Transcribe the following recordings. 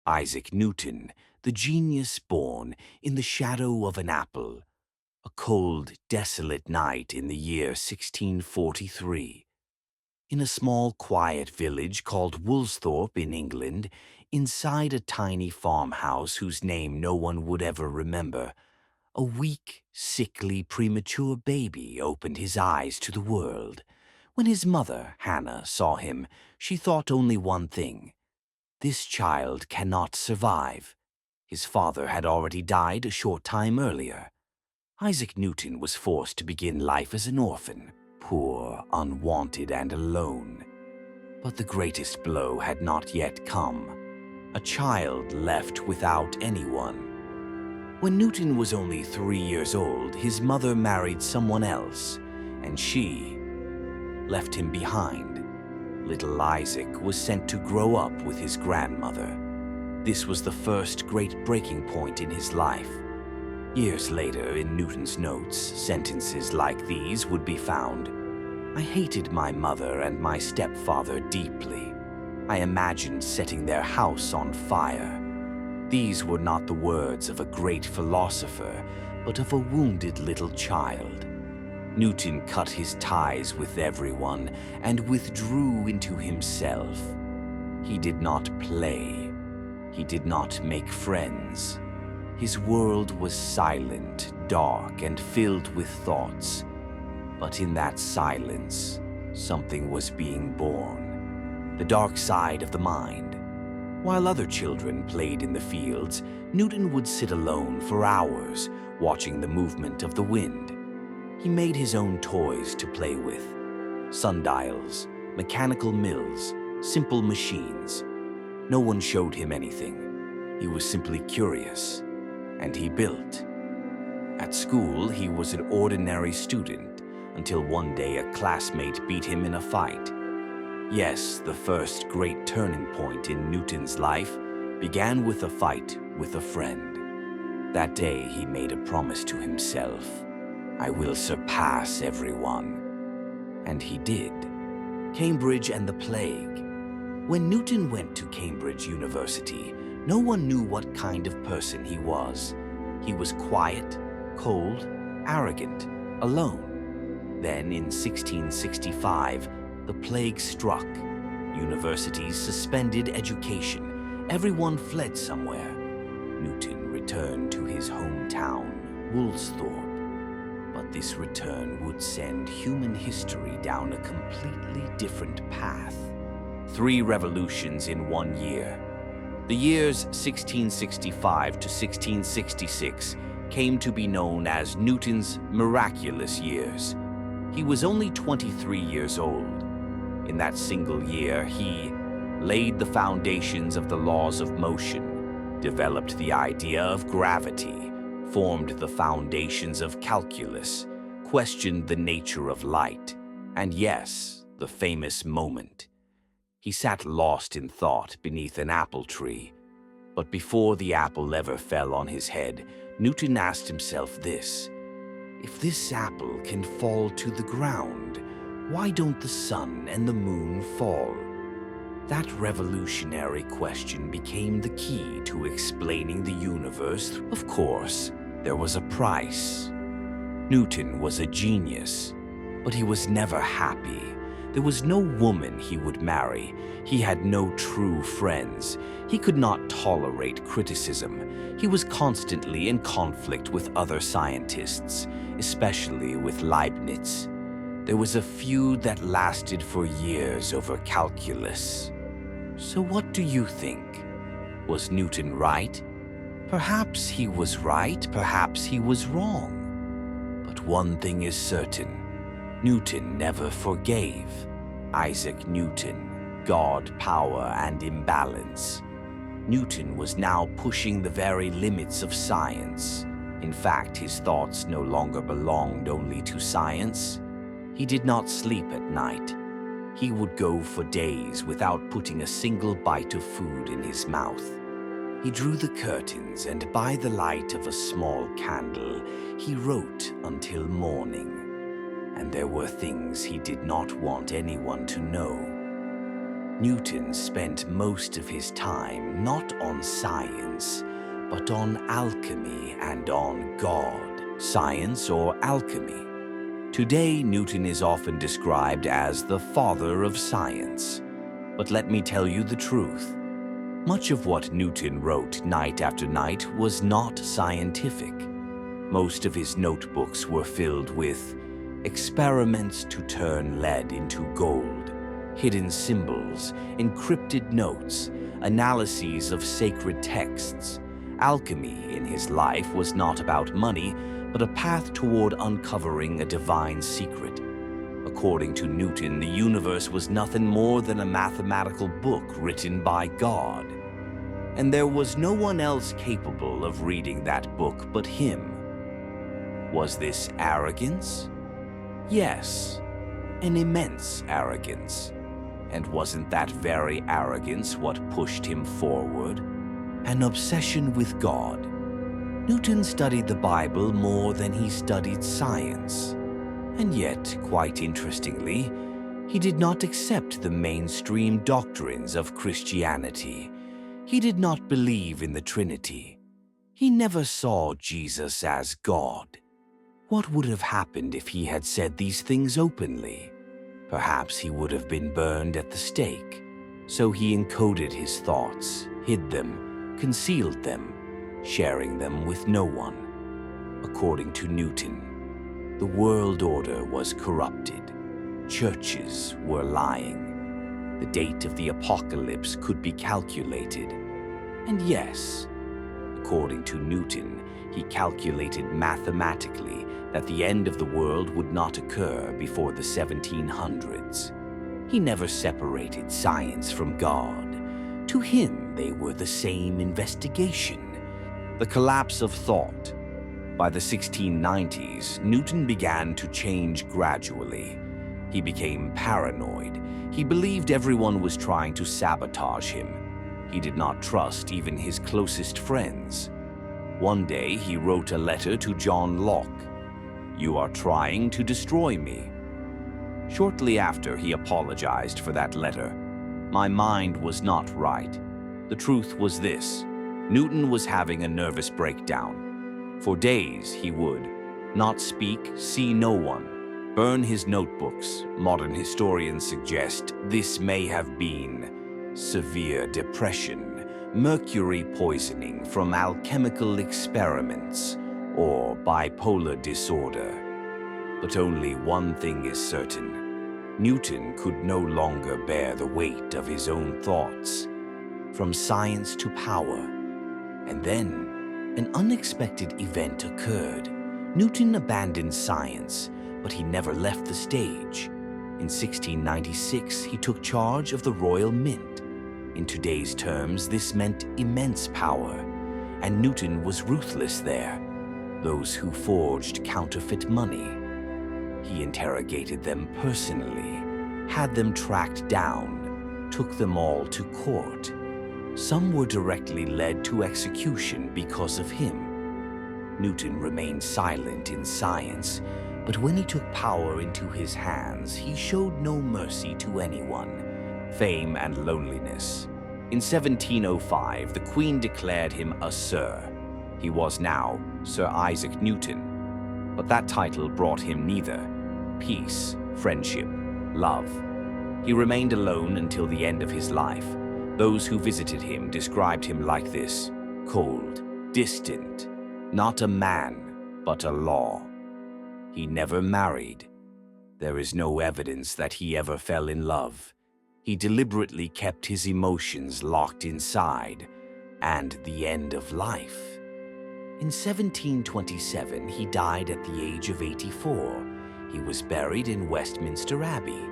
Isaac Newton, the genius born in the shadow of an apple. A cold, desolate night in the year 1643. In a small, quiet village called Woolsthorpe in England, inside a tiny farmhouse whose name no one would ever remember, a weak, sickly, premature baby opened his eyes to the world. When his mother, Hannah, saw him, she thought only one thing: this child cannot survive. His father had already died a short time earlier. Isaac Newton was forced to begin life as an orphan, poor, unwanted, and alone. But the greatest blow had not yet come. A child left without anyone. When Newton was only 3 years old, his mother married someone else, and she left him behind. Little Isaac was sent to grow up with his grandmother. This was the first great breaking point in his life. Years later, in Newton's notes, sentences like these would be found. I hated my mother and my stepfather deeply. I imagined setting their house on fire. These were not the words of a great philosopher, but of a wounded little child. Newton cut his ties with everyone and withdrew into himself. He did not play. He did not make friends. His world was silent, dark, and filled with thoughts. But in that silence, something was being born. The dark side of the mind. While other children played in the fields, Newton would sit alone for hours, watching the movement of the wind. He made his own toys to play with. Sundials, mechanical mills, simple machines. No one showed him anything. He was simply curious. And he built. At school, he was an ordinary student, until one day a classmate beat him in a fight. Yes, the first great turning point in Newton's life began with a fight with a friend. That day, he made a promise to himself: I will surpass everyone. And he did. Cambridge and the plague. When Newton went to Cambridge University, no one knew what kind of person he was. He was quiet, cold, arrogant, alone. Then in 1665, the plague struck. Universities suspended education. Everyone fled somewhere. Newton returned to his hometown, Woolsthorpe. But this return would send human history down a completely different path. 3 revolutions in 1 year. The years 1665 to 1666 came to be known as Newton's miraculous years. He was only 23 years old. In that single year, he laid the foundations of the laws of motion, developed the idea of gravity, formed the foundations of calculus, questioned the nature of light, and yes, the famous moment. He sat lost in thought beneath an apple tree. But before the apple ever fell on his head, Newton asked himself this: if this apple can fall to the ground, why don't the sun and the moon fall? That revolutionary question became the key to explaining the universe. Of course, there was a price. Newton was a genius, but he was never happy. There was no woman he would marry. He had no true friends. He could not tolerate criticism. He was constantly in conflict with other scientists, especially with Leibniz. There was a feud that lasted for years over calculus. So what do you think? Was Newton right? Perhaps he was right, perhaps he was wrong. But one thing is certain. Newton never forgave. Isaac Newton, God, power, and imbalance. Newton was now pushing the very limits of science. In fact, his thoughts no longer belonged only to science. He did not sleep at night. He would go for days without putting a single bite of food in his mouth. He drew the curtains, and by the light of a small candle, he wrote until morning. And there were things he did not want anyone to know. Newton spent most of his time not on science, but on alchemy and on God, science or alchemy. Today, Newton is often described as the father of science. But let me tell you the truth. Much of what Newton wrote night after night was not scientific. Most of his notebooks were filled with experiments to turn lead into gold, hidden symbols, encrypted notes, analyses of sacred texts. Alchemy in his life was not about money, but a path toward uncovering a divine secret. According to Newton, the universe was nothing more than a mathematical book written by God. And there was no one else capable of reading that book but him. Was this arrogance? Yes, an immense arrogance. And wasn't that very arrogance what pushed him forward? An obsession with God. Newton studied the Bible more than he studied science. And yet, quite interestingly, he did not accept the mainstream doctrines of Christianity. He did not believe in the Trinity. He never saw Jesus as God. What would have happened if he had said these things openly? Perhaps he would have been burned at the stake. So he encoded his thoughts, hid them, concealed them, sharing them with no one. According to Newton, the world order was corrupted. Churches were lying. The date of the apocalypse could be calculated. And yes, according to Newton, he calculated mathematically that the end of the world would not occur before the 1700s. He never separated science from God. To him, they were the same investigation. The collapse of thought. By the 1690s, Newton began to change gradually. He became paranoid. He believed everyone was trying to sabotage him. He did not trust even his closest friends. One day, he wrote a letter to John Locke. "You are trying to destroy me." Shortly after, he apologized for that letter. "My mind was not right. The truth was this. Newton was having a nervous breakdown. For days, he would not speak, see no one, burn his notebooks. Modern historians suggest this may have been severe depression, mercury poisoning from alchemical experiments, or bipolar disorder. But only one thing is certain. Newton could no longer bear the weight of his own thoughts. From science to power. And then, an unexpected event occurred. Newton abandoned science, but he never left the stage. In 1696, he took charge of the Royal Mint. In today's terms, this meant immense power, and Newton was ruthless there. Those who forged counterfeit money. He interrogated them personally, had them tracked down, took them all to court. Some were directly led to execution because of him. Newton remained silent in science, but when he took power into his hands, he showed no mercy to anyone. Fame and loneliness. In 1705, the Queen declared him a Sir. He was now Sir Isaac Newton, but that title brought him neither peace, friendship, love. He remained alone until the end of his life. Those who visited him described him like this: cold, distant, not a man, but a law. He never married. There is no evidence that he ever fell in love. He deliberately kept his emotions locked inside, and the end of life. In 1727, he died at the age of 84. He was buried in Westminster Abbey.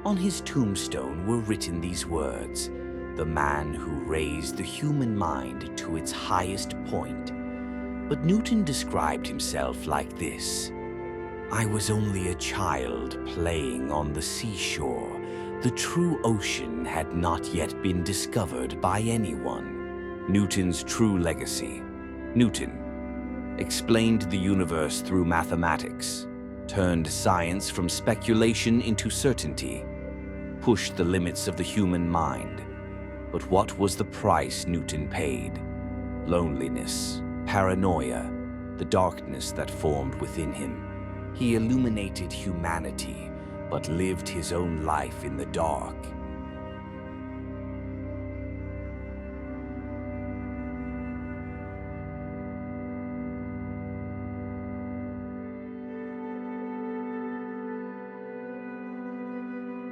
On his tombstone were written these words: "The man who raised the human mind to its highest point." But Newton described himself like this: "I was only a child playing on the seashore. The true ocean had not yet been discovered by anyone." Newton's true legacy. Newton explained the universe through mathematics, turned science from speculation into certainty, pushed the limits of the human mind. But what was the price Newton paid? Loneliness, paranoia, the darkness that formed within him. He illuminated humanity, but lived his own life in the dark.